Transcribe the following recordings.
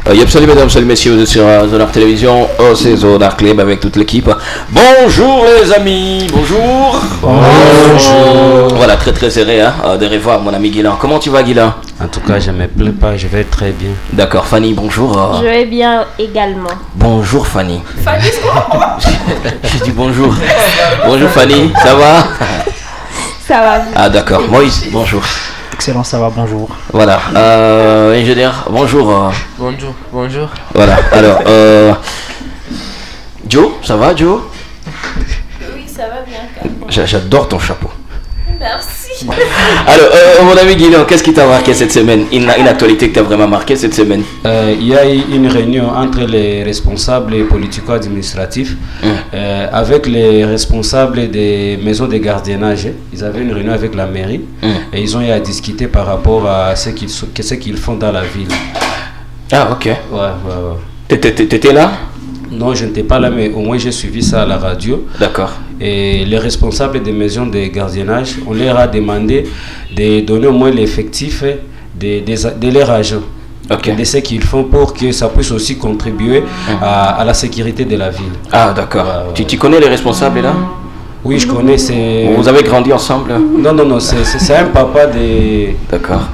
Salut mesdames, salut messieurs, vous êtes sur Zonard Télévision, c'est Zonard Club avec toute l'équipe. Bonjour les amis, bonjour. Bonjour. Voilà, très très serré de revoir mon ami Guilain. Comment tu vas Guilain? En tout cas, je ne me plains pas, je vais très bien. D'accord, Fanny, bonjour. Je vais bien également. Bonjour Fanny. Fanny, je dis bonjour. Bonjour Fanny, ça va? Ça va. Ah d'accord, Moïse, bonjour. Excellent, ça va, bonjour. Voilà, ingénieur, bonjour. Bonjour. Voilà, alors, Joe, ça va Joe? Oui, ça va bien. J'adore ton chapeau. Merci. Alors, mon ami Guilain, qu'est-ce qui t'a marqué cette semaine? Une actualité que t'as vraiment marqué cette semaine? Il y a eu une réunion entre les responsables politico-administratifs avec les responsables des maisons de gardiennage. Ils avaient une réunion avec la mairie et ils ont eu à discuter par rapport à ce qu'ils font dans la ville. Ah, ok. Ouais. T'étais là? Non, je n'étais pas là, mais au moins j'ai suivi ça à la radio. D'accord. Et les responsables des maisons de gardiennage, on leur a demandé de donner au moins l'effectif de leur agents. Okay. De ce qu'ils font pour que ça puisse aussi contribuer à la sécurité de la ville. Ah, d'accord. Tu connais les responsables là? Oui, je connais. Vous avez grandi ensemble? Non, c'est un papa D'accord.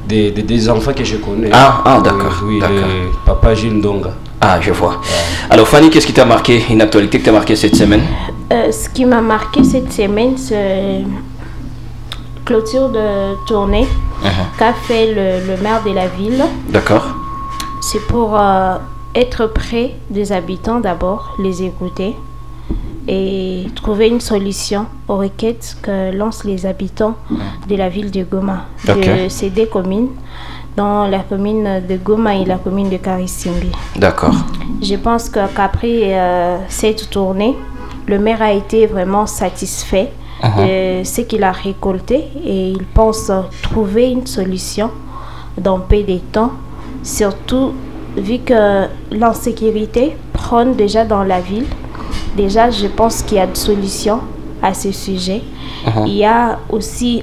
Des enfants que je connais. Ah, d'accord. Oui, le papa Gilles Ndonga. Ah, je vois. Alors Fanny, qu'est-ce qui t'a marqué, une actualité que t'a marqué cette semaine? Ce qui m'a marqué cette semaine, c'est clôture de tournée qu'a fait le maire de la ville. D'accord. C'est pour être près des habitants d'abord, les écouter et trouver une solution aux requêtes que lancent les habitants de la ville de Goma, de ces deux communes, dans la commune de Goma et la commune de Karisimbi. D'accord. Je pense qu'après cette tournée, le maire a été vraiment satisfait de ce qu'il a récolté et il pense trouver une solution dans peu de temps, surtout vu que l'insécurité prône déjà dans la ville. Déjà, je pense qu'il y a des solutions à ce sujet. Il y a aussi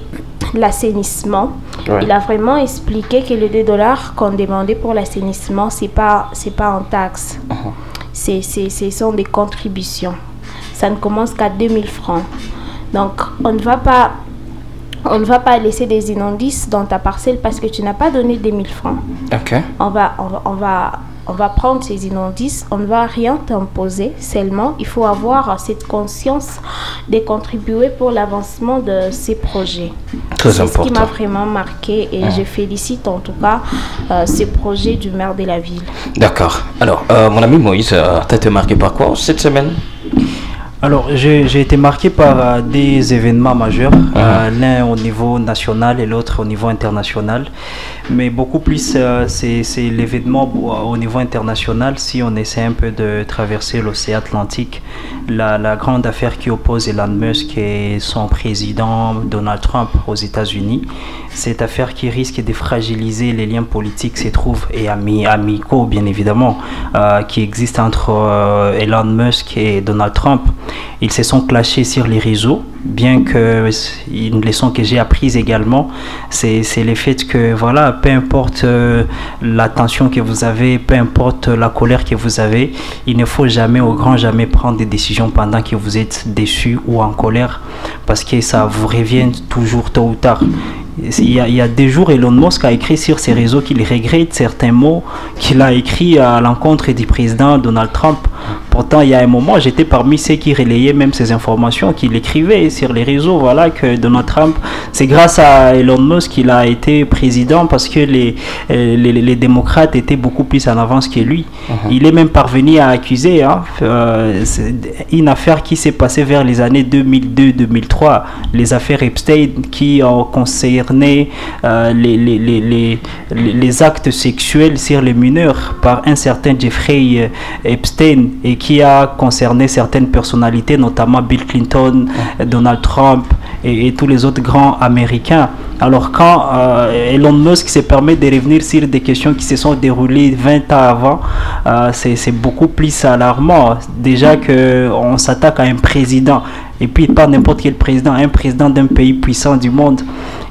l'assainissement. Il a vraiment expliqué que les $2 qu'on demandait pour l'assainissement, c'est pas en taxe. Ce sont des contributions. Ça ne commence qu'à 2000 francs. Donc, on ne va pas laisser des immondices dans ta parcelle parce que tu n'as pas donné 2000 francs. Ok. On va prendre ces immondices, on ne va rien t'imposer, seulement il faut avoir cette conscience de contribuer pour l'avancement de ces projets. Très important. C'est ce qui m'a vraiment marqué et je félicite en tout cas ces projets du maire de la ville. D'accord. Alors, mon ami Moïse, t'as été marqué par quoi cette semaine? Alors, j'ai été marqué par des événements majeurs, l'un au niveau national et l'autre au niveau international. Mais beaucoup plus, c'est l'événement au niveau international. Si on essaie un peu de traverser l'océan Atlantique, la grande affaire qui oppose Elon Musk et son président Donald Trump aux États-Unis, cette affaire qui risque de fragiliser les liens politiques se trouve et amicaux bien évidemment qui existent entre Elon Musk et Donald Trump. Ils se sont clashés sur les réseaux, bien que une leçon que j'ai apprise également, c'est le fait que voilà, peu importe la tension que vous avez, peu importe la colère que vous avez, il ne faut jamais, au grand jamais, prendre des décisions pendant que vous êtes déçu ou en colère, parce que ça vous revient toujours tôt ou tard. Il y a des jours, Elon Musk a écrit sur ses réseaux qu'il regrette certains mots qu'il a écrits à l'encontre du président Donald Trump. Pourtant, il y a un moment, j'étais parmi ceux qui relayaient même ces informations, qu'il écrivait sur les réseaux, voilà, que Donald Trump, c'est grâce à Elon Musk qu'il a été président parce que les démocrates étaient beaucoup plus en avance que lui. Il est même parvenu à accuser une affaire qui s'est passée vers les années 2002-2003, les affaires Epstein qui ont concerné les actes sexuels sur les mineurs par un certain Jeffrey Epstein et qui a concerné certaines personnalités, notamment Bill Clinton, Donald Trump et tous les autres grands américains. Alors quand Elon Musk se permet de revenir sur des questions qui se sont déroulées 20 ans avant, c'est beaucoup plus alarmant. Déjà qu'on s'attaque à un président. Et puis pas n'importe quel président, un président d'un pays puissant du monde.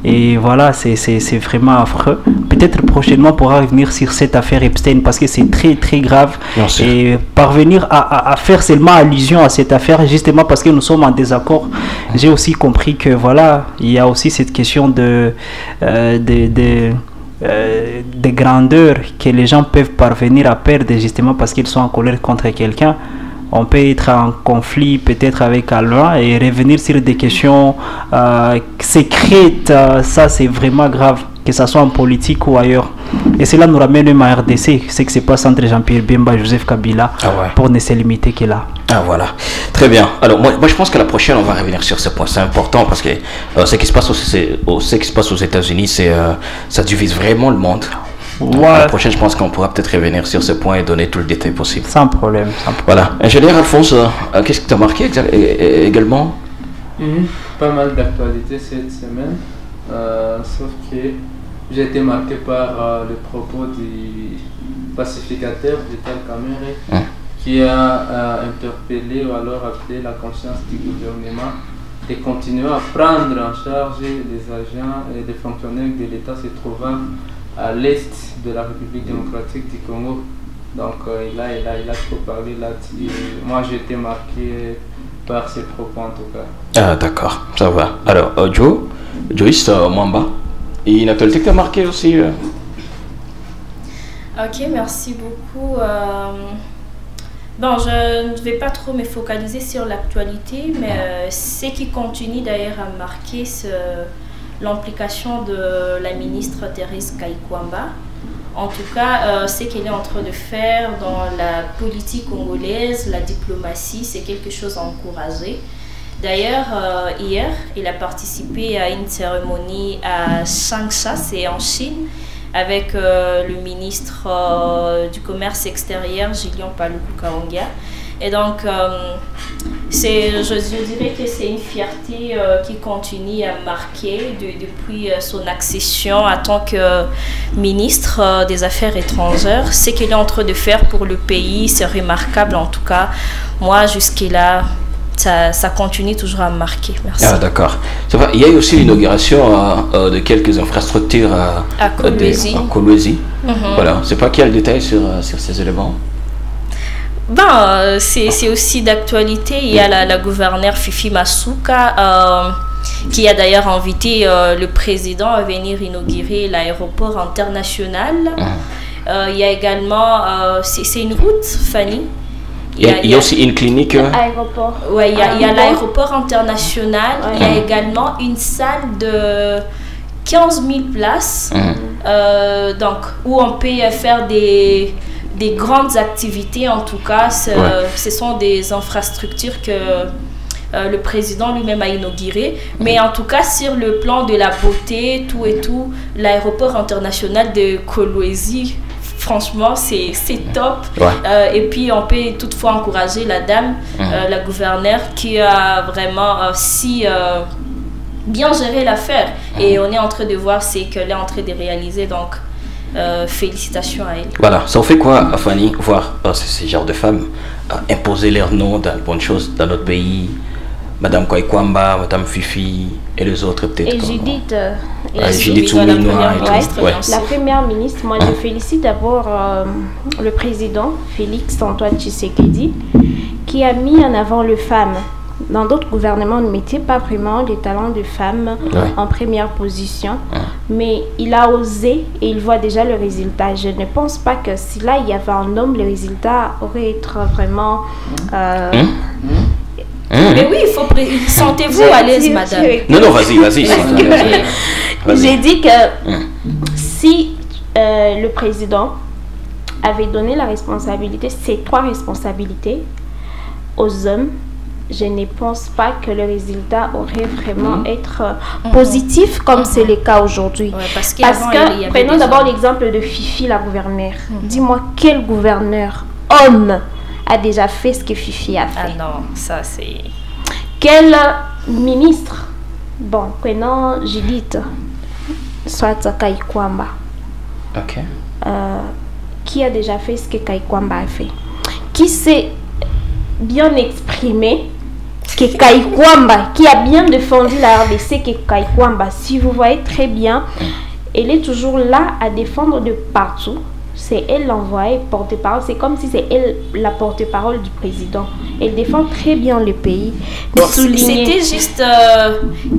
Et voilà, c'est vraiment affreux. Peut-être prochainement on pourra revenir sur cette affaire Epstein parce que c'est très très grave. Et parvenir à faire seulement allusion à cette affaire justement parce que nous sommes en désaccord. J'ai aussi compris que voilà, il y a aussi cette question de grandeur que les gens peuvent parvenir à perdre justement parce qu'ils sont en colère contre quelqu'un. On peut être en conflit peut-être avec Alva et revenir sur des questions secrètes. Ça, c'est vraiment grave, que ce soit en politique ou ailleurs. Et cela nous ramène même à RDC, ce qui se passe entre Jean-Pierre Bemba et Joseph Kabila, pour ne se limiter que là. Ah voilà, très bien. Alors moi je pense que la prochaine on va revenir sur ce point. C'est important parce que ce qui se passe aux États-Unis, ça divise vraiment le monde. La prochaine, je pense qu'on pourra peut-être revenir sur ce point et donner tout le détail possible. Sans problème. Voilà. Ingénieur Alphonse, qu'est-ce qui t'a marqué également? Pas mal d'actualités cette semaine, sauf que j'ai été marqué par le propos du pacificateur Vital Kamerhe qui a interpellé ou alors appelé la conscience du gouvernement de continuer à prendre en charge les agents et les fonctionnaires de l'État se trouvant à l'est de la République démocratique du Congo. Donc il a trop parlé là-dessus. Moi j'ai été marqué par ces propos en tout cas. Ah d'accord, ça va. Alors Joyce Mwamba, une actualité qui t'a marqué aussi Ok, merci beaucoup. Bon, je ne vais pas trop me focaliser sur l'actualité, mais ce qui continue d'ailleurs à marquer l'implication de la ministre Thérèse Kaikwamba. En tout cas, ce qu'elle est en train de faire dans la politique congolaise, la diplomatie, c'est quelque chose à encourager. D'ailleurs, hier, il a participé à une cérémonie à Changsha, c'est en Chine, avec le ministre du Commerce extérieur, Julien Paluku Kahongya. Et donc, je dirais que c'est une fierté qui continue à marquer depuis son accession en tant que ministre des Affaires étrangères. Ce qu'il est en train de faire pour le pays, c'est remarquable en tout cas. Moi, jusque-là, ça continue toujours à me marquer. Merci. Ah d'accord. Il y a eu aussi l'inauguration de quelques infrastructures à Kolwezi. Voilà. C'est pas qu'il y a le détail sur ces éléments. Ben, c'est aussi d'actualité. Il y a la gouverneure Fifi Masuka qui a d'ailleurs invité le président à venir inaugurer l'aéroport international. Il y a également, c'est une route, Fanny. Il y a aussi une clinique. Aéroport. Oui, il y a l'aéroport international. Il y a également une salle de 15 000 places donc, où on peut faire des grandes activités. En tout cas, ce sont des infrastructures que le président lui-même a inaugurées. Mais en tout cas, sur le plan de la beauté, tout, l'aéroport international de Kolwezi, franchement, c'est top. Et puis, on peut toutefois encourager la dame, la gouverneure, qui a vraiment bien géré l'affaire. Et on est en train de voir ce qu'elle est en train de réaliser. Donc, félicitations à elle. Voilà, ça fait quoi, Fanny, voir ces genres de femmes imposer leur nom dans de bonnes choses dans notre pays? Madame Kaikwamba, Madame Fifi et les autres peut-être. Et Judith. Judith Souminois. La première ministre, moi je félicite d'abord le président Félix Antoine Tshisekedi qui a mis en avant les femmes. Dans d'autres gouvernements, on ne mettait pas vraiment les talents de femmes en première position, mais il a osé et il voit déjà le résultat. Je ne pense pas que si là il y avait un homme, le résultat aurait été vraiment... Mais oui, il faut... Sentez-vous à l'aise, madame. Non, vas-y. J'ai dit que si le président avait donné la responsabilité, ces 3 responsabilités aux hommes, je ne pense pas que le résultat aurait vraiment être positif comme c'est le cas aujourd'hui. Parce que prenons d'abord l'exemple de Fifi, la gouverneure. Dis-moi, quel gouverneur homme a déjà fait ce que Fifi a fait? Ah non, ça c'est... Quel ministre? Bon, prenons Judith, soit Kaikwamba. Ok. Qui a déjà fait ce que Kaikwamba a fait? Qui s'est bien exprimé, que Kaikwamba, qui a bien défendu la RDC, que Kaikwamba, si vous voyez très bien, elle est toujours là à défendre de partout. C'est elle l'envoyée porte-parole. C'est comme si c'est elle la porte-parole du président. Elle défend très bien le pays. C'était juste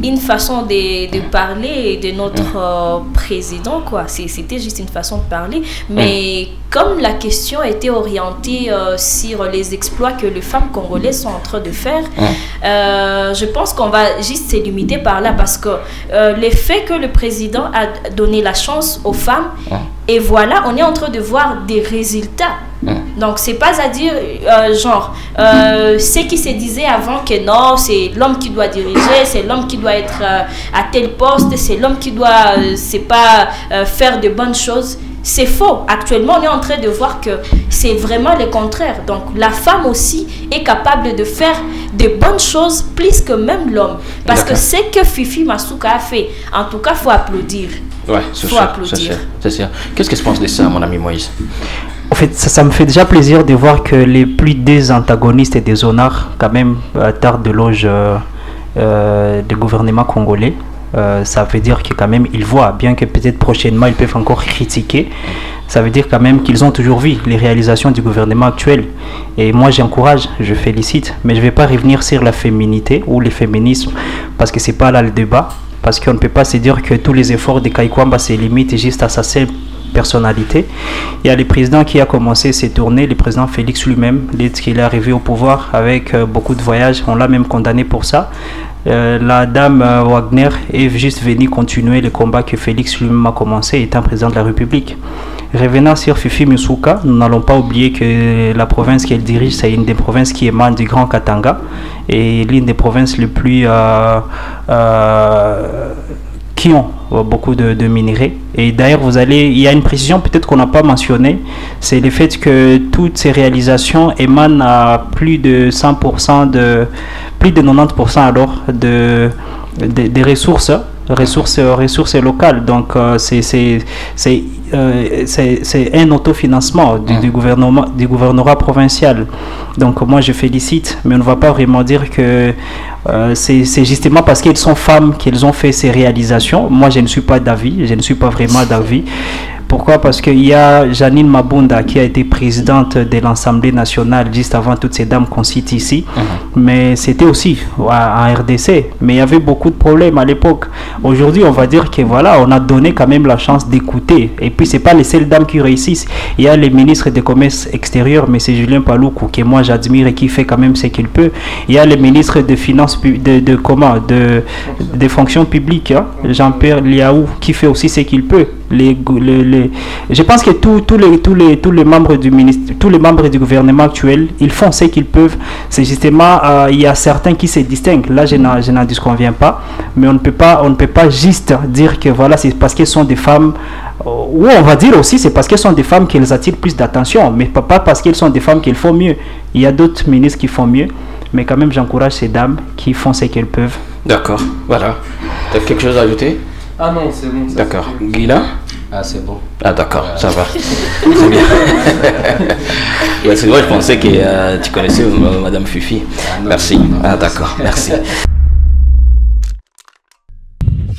une façon de parler de notre président, quoi. C'était juste une façon de parler. Mais comme la question était orientée sur les exploits que les femmes congolaises sont en train de faire, je pense qu'on va juste se limiter par là parce que le fait que le président a donné la chance aux femmes, et voilà, on est en train de voir des résultats. Donc, c'est pas à dire, ce qui se disait avant que non, c'est l'homme qui doit diriger, c'est l'homme qui doit être à tel poste, c'est l'homme qui doit, faire de bonnes choses. C'est faux. Actuellement, on est en train de voir que c'est vraiment le contraire. Donc, la femme aussi est capable de faire de bonnes choses plus que même l'homme. Parce que ce que Fifi Masuka a fait, en tout cas, il faut applaudir. Ouais, c'est sûr. Qu'est-ce que tu penses de ça, mon ami Moïse? En fait, ça me fait déjà plaisir de voir que les plus des antagonistes et des honneurs, quand même, tardent de loge du gouvernement congolais. Ça veut dire que quand même ils voient, bien que peut-être prochainement ils peuvent encore critiquer, ça veut dire quand même qu'ils ont toujours vu les réalisations du gouvernement actuel. Et moi j'encourage, je félicite, mais je ne vais pas revenir sur la féminité ou le féminisme parce que c'est pas là le débat, parce qu'on ne peut pas se dire que tous les efforts de Kaikwamba se limitent juste à sa seule personnalité. Il y a le président qui a commencé ses tournées, le président Félix lui-même, dès qu'il est arrivé au pouvoir avec beaucoup de voyages, on l'a même condamné pour ça. La dame Wagner est juste venue continuer le combat que Félix lui-même a commencé étant président de la République. Revenant sur Fifi Masuka, nous n'allons pas oublier que la province qu'elle dirige, c'est une des provinces qui émane du Grand Katanga et l'une des provinces les plus qui ont beaucoup de minerais. Et d'ailleurs, il y a une précision peut-être qu'on n'a pas mentionnée, c'est le fait que toutes ces réalisations émanent à plus de 100%, plus de 90% alors des ressources locales. Donc c'est un autofinancement du gouvernorat provincial. Donc moi je félicite, mais on ne va pas vraiment dire que c'est justement parce qu'elles sont femmes qu'elles ont fait ces réalisations. Moi je ne suis pas d'avis, je ne suis pas vraiment d'avis. Pourquoi? Parce qu'il y a Janine Mabunda qui a été présidente de l'Assemblée nationale juste avant toutes ces dames qu'on cite ici. Mais c'était aussi en RDC. Mais il y avait beaucoup de problèmes à l'époque. Aujourd'hui, on va dire que voilà, on a donné quand même la chance d'écouter. Et puis, ce n'est pas les seules dames qui réussissent. Il y a les ministres des commerces extérieurs, mais c'est Julien Paloukou, que moi j'admire et qui fait quand même ce qu'il peut. Il y a les ministres de finances, des fonctions publiques, hein, Jean-Pierre Liaou, qui fait aussi ce qu'il peut. Je pense que tous les membres du ministère, tous les membres du gouvernement actuel, ils font ce qu'ils peuvent. C'est justement, il y a certains qui se distinguent. Là, je n'en disconviens pas, mais on ne peut pas juste dire que voilà, c'est parce qu'elles sont des femmes. Ou on va dire aussi, c'est parce qu'elles sont des femmes qu'elles attirent plus d'attention, mais pas parce qu'elles sont des femmes qu'elles font mieux. Il y a d'autres ministres qui font mieux, mais quand même, j'encourage ces dames qui font ce qu'elles peuvent. D'accord, voilà. Tu as quelque chose à ajouter? Ah non, c'est bon. D'accord. Guila? Ah, c'est bon. Ah, d'accord, ça va. C'est bien. Ouais, c'est vrai, je pensais que tu connaissais Madame Fifi. Ah, non, merci. non, ah, d'accord, merci.